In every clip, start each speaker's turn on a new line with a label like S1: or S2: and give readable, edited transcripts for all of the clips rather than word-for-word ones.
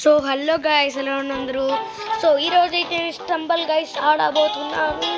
S1: So hello guys, ఎలా ఉన్నారు? So ఈరోజు అయితే స్టంబల్ గైస్ ఆడబోతున్నాను.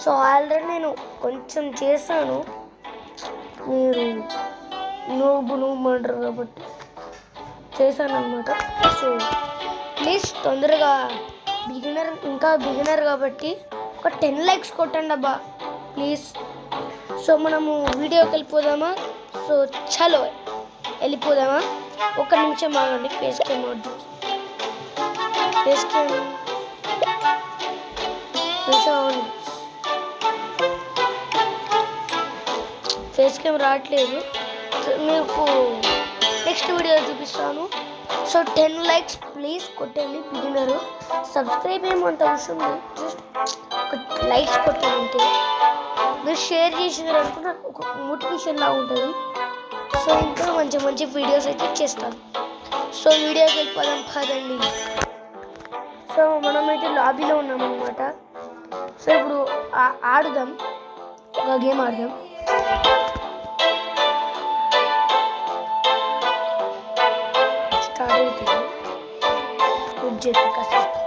S1: సో ఆల్రెడీ నేను కొంచెం చేశాను, మీరు నూబు అంటారు కాబట్టి చేశాను అనమాట. సో ప్లీజ్ తొందరగా బిగినర్ కాబట్టి ఒక 10 likes కొట్టండి అబ్బా ప్లీజ్. సో మనము వీడియోకి వెళ్ళిపోదామా? సో చలో వెళ్ళిపోదామా? ఒక నిమిషం ఆగండి, face cam out face cam రావట్లేదు, మీకు నెక్స్ట్ వీడియో చూపిస్తాను. సో 10 likes ప్లీజ్ కొట్టండి. బిగినరు సబ్స్క్రైబ్ ఏమంత అవసరం లేదు, జస్ట్ ఒక లైక్స్ కొట్టండి అంతే. మీరు షేర్ చేసినారు అనుకున్న ఒక మోటివేషన్ లా ఉంటుంది. సో ఇంకా మంచి మంచి వీడియోస్ అయితే చేస్తాను. సో వీడియోకి వెళ్ళిపోదాం పదండి. సో మనమైతే లాబీలో ఉన్నామన్నమాట. సో ఇప్పుడు ఆడుదాం, ఒక గేమ్ ఆడదాం. స్టార్ట్ అవుతుంది కాసేపు.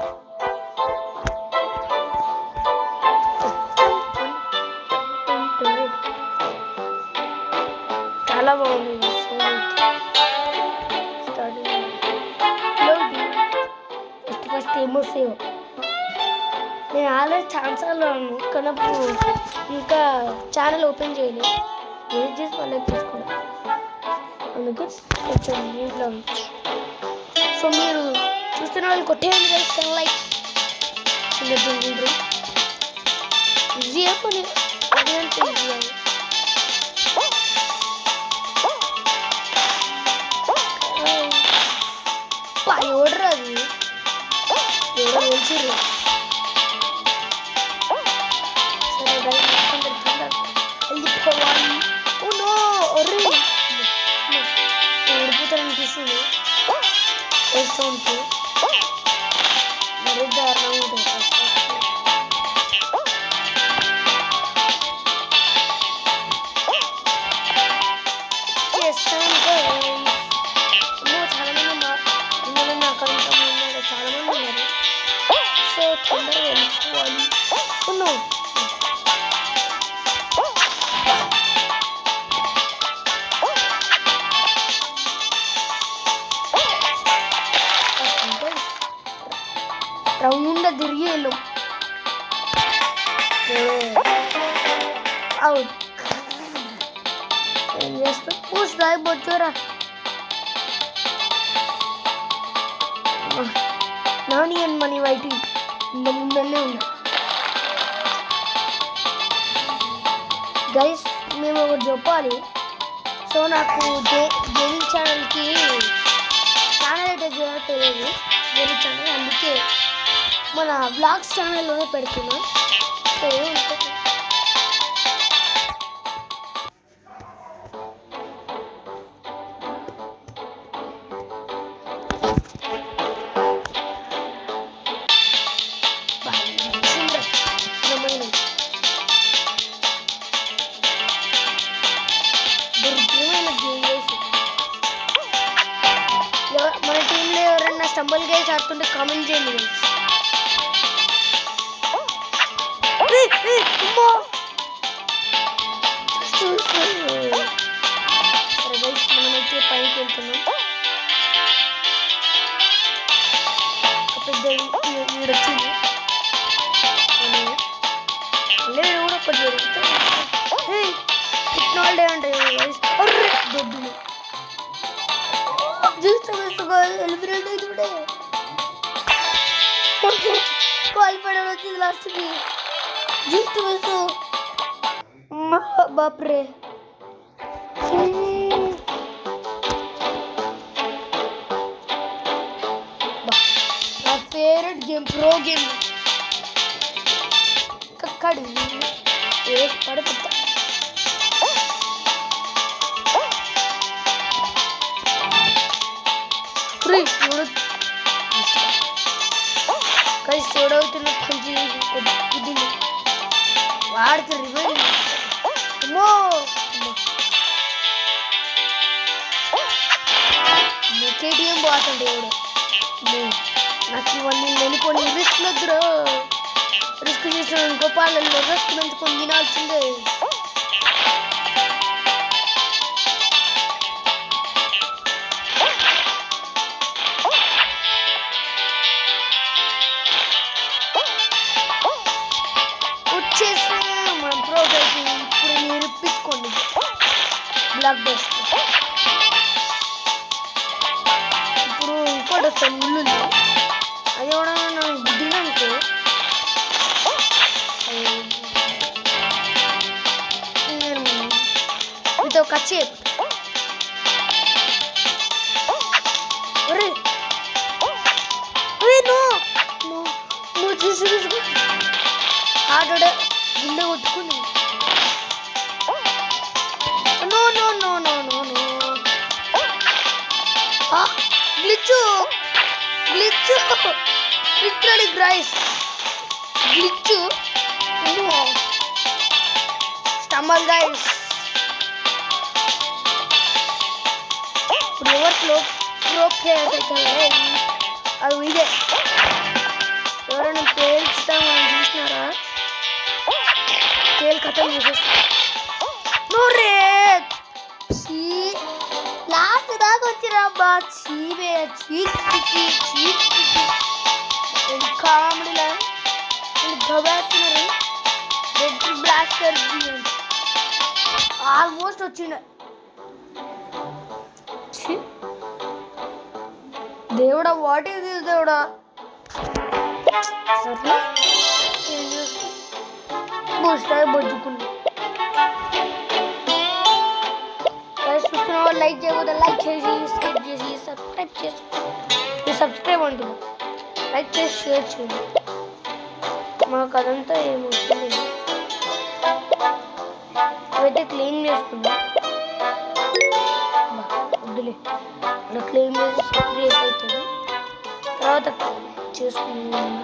S1: చాలా బాగుంది. ఫస్ట్ ఏమో సేవ్ నేను ఆల్రెడీ ఛాన్సార్లో ఉన్నాను, కానీ ఇంకా ఛానల్ ఓపెన్ చేయలేదు. ఏది చేసి వాళ్ళకి తీసుకున్నాను, అందుకే కొంచెం ఇంట్లో ఉంది. సో మీరు చూస్తున్న వాళ్ళు కొట్టేయండి కదా 10 likes. చిన్నప్పుడు ఈజీ అయిపోయి అదేంటే ఈజీ అని ఎవడరా అది, ఎవడో తెలిసిర్రు. సరే వెళ్ళిపోవాలి. ఓనో ఒర్రి ఓడిపోతారనిపిస్తుంది సౌండ్కి, మరీ దారుణంగా ఉంటుంది. చాలా మంది ఉన్నారు. సో తొందరగా వెళ్ళిపోవాలి. రౌండ్ తిరిగి వెళ్ళు. అవుట్. ఏం చేస్తావు? పూస్తాయి బొచ్చోరా. నాని అండ్ మనీ వైటి ముందనే ఉన్నా గైస్. మేము ఒకటి చెప్పాలి. సో నాకు గేమింగ్ ఛానల్కి ఛానల్ అయితే తెలియదు, గేమింగ్ ఛానల్, అందుకే మన బ్లాగ్స్ ఛానల్లోనే పెడుతున్నాం. సో ఏముంటుంది మన టీంలో ఎవరైనా స్టంబల్ గేమ్స్ ఆడుతుంటే కామెంట్ చేయండి. సరే గైస్, మనమైతే పైకి వెళ్తున్నాం. పెద్ద వీడొచ్చింది, మళ్ళీ కూడా ఒకటి జరుగుతుంది. ఇట్నాల్డే అంటే దొడ్డులు ఎలిమినేట్ అవుతుండే క్వాలిఫైడ్ వచ్చింది లాస్ట్కి. జస్ట్ వేసు బాప్రే. నా ఫేవరెట్ గేమ్ ప్రో గేమ్ కక్కడి పడుతుందా. కానీ చూడవుతున్న కొంచెం ఇది వాడికి రివెంజ్. కేటీఎం బాస్ అంటే ఎవడు నాకు ఇవన్నీ వెళ్ళిపోయి రిస్క్ వద్దురా. రిస్క్ చేసిన గోపాలలో రిస్క్ నంచుకొని తినాల్సిందే. వచ్చేసి మనం ప్రోగ్రెస్ ఇప్పుడు నిరూపించుకోండి. బ్లాక్ బెస్ట్ ఇప్పుడు ఇంకోటి వస్తాను ముళ్ళు. అది కూడా నాకు బుద్ధిగా అనుకో. మీతో కచ్చి నువ్వు చూసి ఆటోడే గుండె కొట్టుకుని no no no no no no glitch glitch literally గ్రైస్ గ్లిచ్చు స్టమల్ గైస్. ఇప్పుడు ఎవరు ప్రోప్ చేయాలి అది ఇదే. ఎవరైనా పేల్చుతా మనం చూసినారా? తేల్ కథం చేసేస్తా. లాస్ట్ దాకా వచ్చిరా అబ్బా. చీవే చీకి కామెడీలా గబాస్తున్నారు. రెడ్ బ్లాస్టర్ ఆల్మోస్ట్ వచ్చిండ. దేవుడా వాట్ ఈస్ దిస్ దేవుడా. సరే బూస్టర్ బొజ్జుకుంది. చూస్తున్న వాళ్ళు లైక్ చేయకపోతే లైక్ చేసి షేర్ చేసి సబ్స్క్రైబ్ చేసి సబ్స్క్రైబ్ అంటున్నా లైక్ చేసి షేర్ చేయండి. మాకు అదంతా ఏమవుతుంది. అయితే క్లీన్ చేసుకున్నా వద్దులే. అలా క్లీన్ చేసి సెపరేట్ అవుతుంది. తర్వాత చేసుకున్నాను.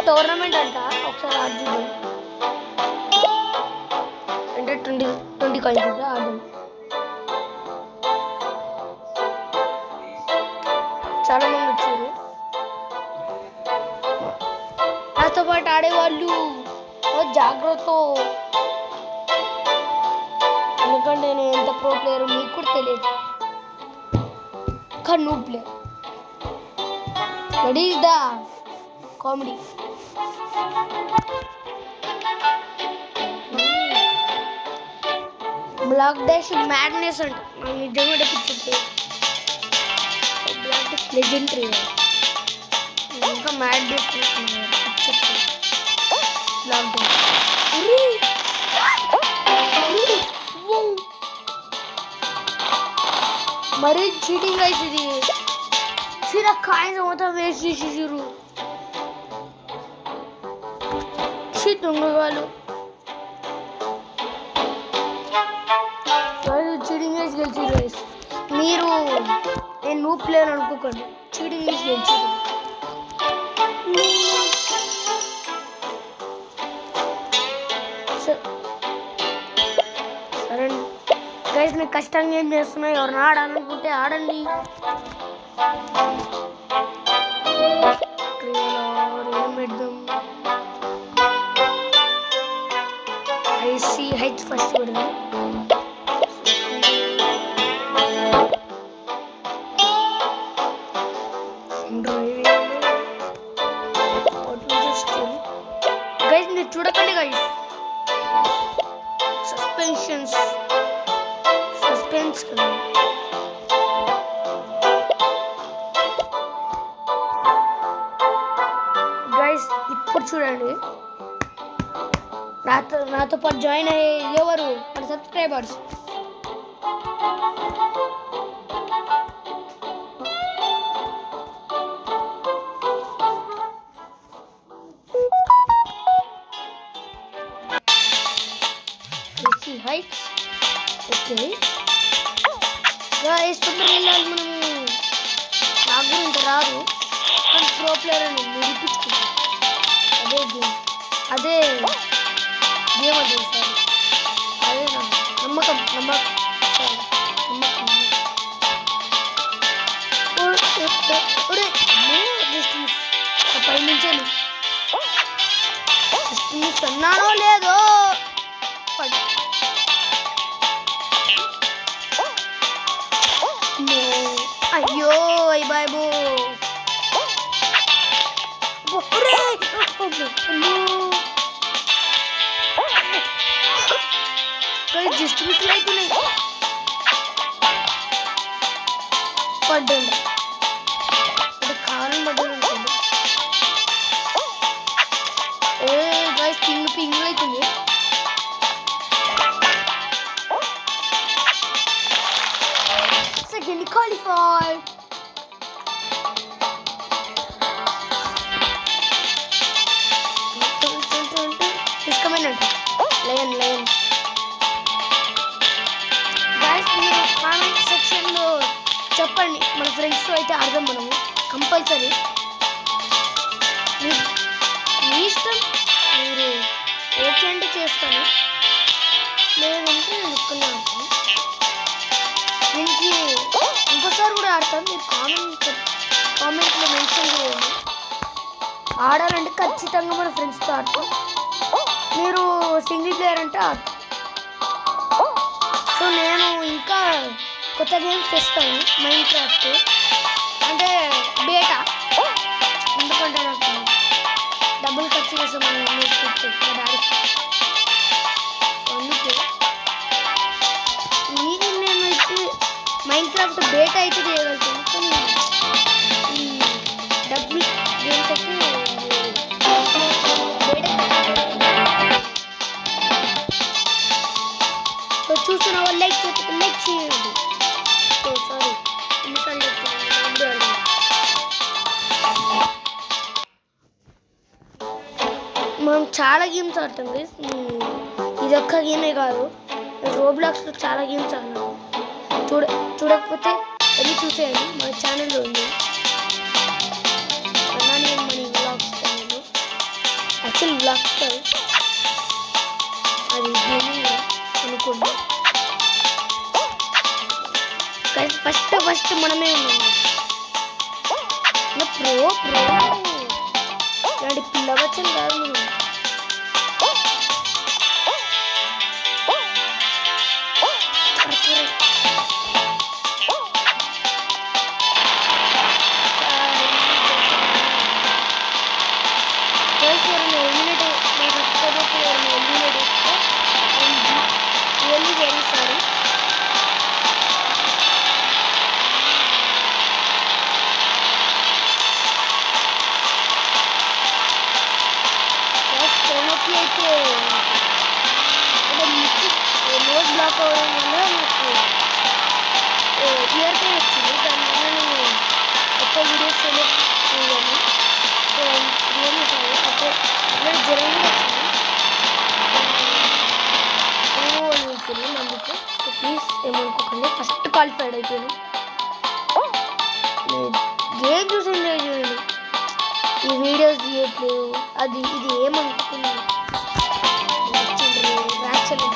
S1: టోర్నమెంట్ అంట ఒకసారి ఆడుతుంది. అంటే 20 కాయిన్స్ ఆడదాం. చాలా మంది వచ్చారు నాతో పాటు ఆడేవాళ్ళు. జాగ్రత్త, ఎందుకంటే నేను ఎంత ప్రో ప్లేయర్ మీకు కూడా తెలియదు. కానీ no player. That is the comedy. Black dash madness అంట. నాకు నిజంగా పిచ్చి బ్లాక్ డాష్ లెజెండరీ. ఇంకా మ్యాడ్ డాష్ బ్లాక్ డాష్ మరీ చీటింగ్ అవుతుంది. చిన్న కాయిన్స్ మొత్తం వేస్ట్ చేసేసారు. దొంగ వాళ్ళు చీటింగ్ వేసి గెలిచారు. మీరు నేను నూ ప్లేయర్ అనుకోకండి. చీటింగ్ వేసి గెలిచారు. సరే గైస్, నేను కష్టంగా ఏం చేస్తున్నా. ఎవరిని ఆడాలనుకుంటే ఆడండి. ఏం పెడదాం? ఐసీ హైట్స్ ఫస్ట్ పెడదాం. గైస్ మీరు చూడకండి గైస్. సస్పెన్స్ కదా. గైస్ ఇప్పుడు చూడండి. నాతో పాటు జాయిన్ అయ్యే ఎవరు మన సబ్స్క్రైబర్స్. హైట్స్ ఓకే గైస్, తొందరగా వెళ్ళాలి మనము. నాకు కూడా ఇంత రాదు, కానీ ప్రో ప్లేయర్ అని నిరూపించుకుంటాం. అదే గేమ్ అది సార్. అదే నమ్మకం పై నుంచి అన్నానో లేదో అయ్యో అయ్య బాబు జస్ట్ మిస్లు అవుతున్నాయి పడ్డండి అంటే కారం పడ్డది ఉంటుంది పింగులు అవుతుంది సెకండ్ క్వాలిఫై ఇష్టమైనట్టు లయన్ లయన్ గాయ్స్ మీరు కామెంట్ సెక్షన్లో చెప్పండి మన ఫ్రెండ్స్తో అయితే ఆడదాం మనము కంపల్సరీ మీ ఇష్టం మీరు ఓకే అంటే చేస్తాను లేదంటే నేను ఒక్కనే ఆడతాను దీనికి ఇంకోసారి కూడా ఆడతాను మీరు కామెంట్లో మెన్షన్ చేయండి ఆడాలంటే ఖచ్చితంగా మన ఫ్రెండ్స్తో ఆడతాం మీరు సింగిల్ ప్లేయర్ అంటే ఆడతాం సో నేను ఇంకా కొత్త గేమ్స్ తెస్తాను మైన్క్రాఫ్ట్ అంటే బేటా ఎందుకంటే నాకు డబ్బులు ఖర్చు చేసాం అందుకే నేనైతే మైన్క్రాఫ్ట్ బేటా అయితే చేయగలుగుతాను కానీ ఈ డబ్బులు గేమ్స్ అయితే సో చూస్తున్న వాళ్ళు లైక్ చేయండి సో సారీ ఎన్నిసార్లు చెప్తున్నాను మనం చాలా గేమ్స్ ఆడతాం గైస్ ఇది ఒక్క గేమే కాదు రోబ్లాక్స్లో చాలా గేమ్స్ ఆడినాము చూడకపోతే వెళ్ళి చూసేయండి మన ఛానల్లో ఉంది money vlogs channel actual vlogs కాదు అది గేమింగ్ అనుకోండి కానీ ఫస్ట్ మనమే ఉన్నాము ప్రో ఇలాంటి పిల్లవచ్చని కాదు మనం బ్లాక్ అవ్వడం వల్ల నాకు ఇయర్ పెయిన్ వచ్చింది దానివల్ల నేను ఎక్కువ వీడియోస్ చేయలేను సో రియల్లీ సారీ అట్లా జ్వరం కూడా వచ్చింది అందుకే సో ప్లీజ్ ఏమనుకోకండి ఫస్ట్ క్వాలిఫైడ్ అయిపోయాను గేమ్ చూసి ఎంజాయ్ చేయండి ఈ వీడియోస్ తీయట్లేదు అది ఇది ఏమనుకుంటుంది యాక్చువల్లీ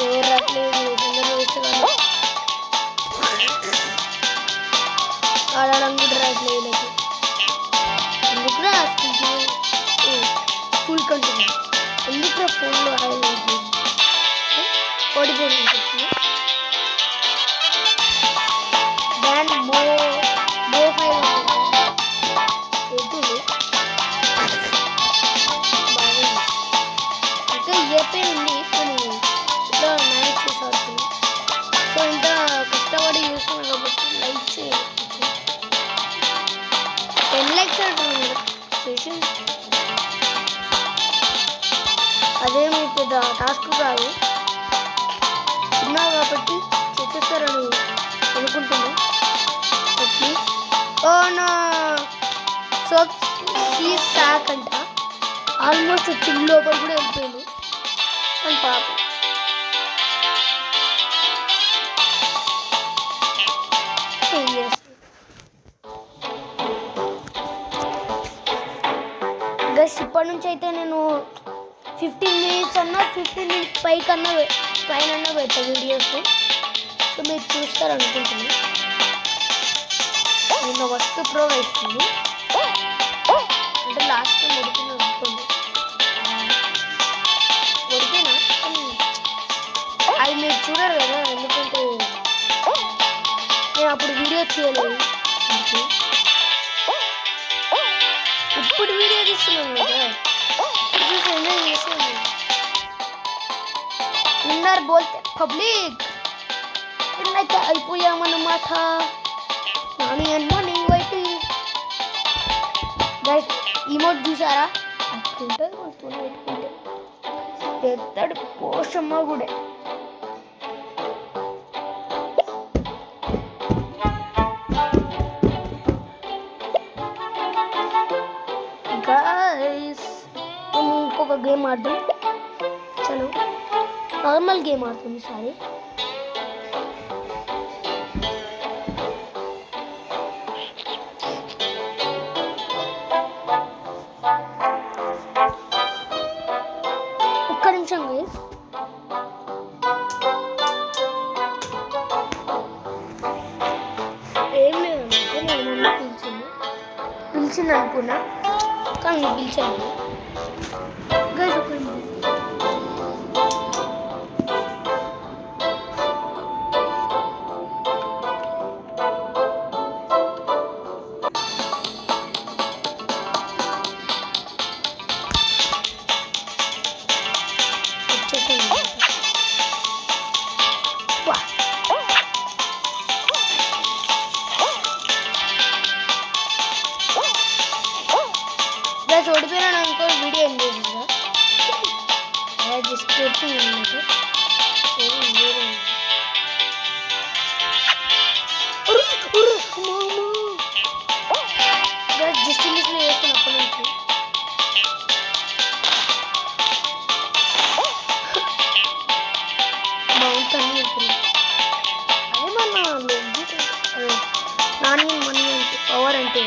S1: ఎవరు రావట్లేదు ఆడడం కూడా రావట్లేదు ఎందుకురా స్కూల్ కంటున్నా ఎందుకురా ఫోన్లో ఆడలేదు ఓడిపోయింది బ్యాన్ బో ఫైవ్ ఎదురు బాగుంది ఇంకా ఏ పేరు ఉంది కానీ ఇట్లా మేనేజ్ చేసి ఆడుతుంది సో ఇంత కష్టపడి చేస్తున్నాను కాబట్టి లైక్ చేయాలి 10 likes అంటున్నాను చేసి అదేమి పెద్ద టాస్క్ కాదు చిన్నా కాబట్టి చేసేస్తారని అనుకుంటున్నాను ప్లీజ్ ఓ నా సో ఈ సాక్ అంట ఆల్మోస్ట్ చిన్న లోపల కూడా వెళ్ళిపోయింది అని పాపం గైస్ ఇప్పటి నుంచి అయితే నేను 15 minutes అన్నా 15 minutes పైన పెడతా వీడియోస్. సో మీరు చూస్తారనుకుంటున్నాను. నిన్న వస్తు ప్రో వేస్తుంది అంటే లాస్ట్ టైం ఉడికిన అనుకోండి ఉడికినా అది మీరు చూడరు కదా, ఎందుకంటే నేను అప్పుడు వీడియో చేయలేదు. ఇప్పుడు వీడియో తీస్తున్నాను కదా, చూసి ఎంజాయ్ చేసాను. విన్నర్ బోల్తే పబ్లిక్ విన్నైతే అయిపోయామన్నమాట. నాని అన్నమని వైపు గైస్ ఇమోట్ చూసారా? అట్లుంటుంది కొంచెం పెట్టుకుంటే పెద్దడు పోషమ్మ కూడా. గైస్ మేము ఇంకొక గేమ్ ఆడదాం. చలో నార్మల్ గేమ్ ఆడతాం ఈసారి. ఒక్క నిమిషం గైస్. ఏం లేదంటే మా మమ్మీ పిలిచింది అనుకున్నా, కానీ పిలిచలేదు గైస్. ఒక ఓడిపోయినా అనుకో వీడియో ఏం లేదు జస్ట్ పెట్టింది అనమాట. జస్ట్ ఇంగ్లీష్లో వేస్తాను అప్పటి నుంచి. మౌంట్ అన్నీ చెప్తున్నాను. అదే మన అదే నాని మనీ అంటే పవర్ అంటే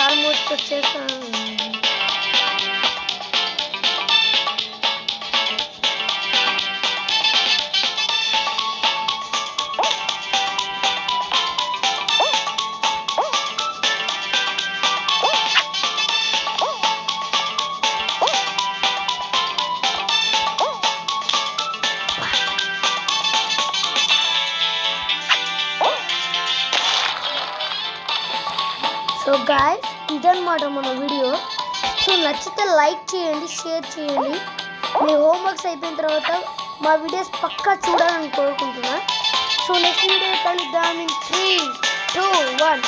S1: ఆల్మోస్ట్ వచ్చేసాను. సో గాయ్స్ ఇదన్నమాట మన వీడియో. సో నచ్చితే లైక్ చేయండి, షేర్ చేయండి. మీ హోంవర్క్స్ అయిపోయిన తర్వాత మా వీడియోస్ పక్కా చూడాలని కోరుకుంటున్నా. సో నెక్స్ట్ వీడియో కలుద్దాం. 3, 2, 1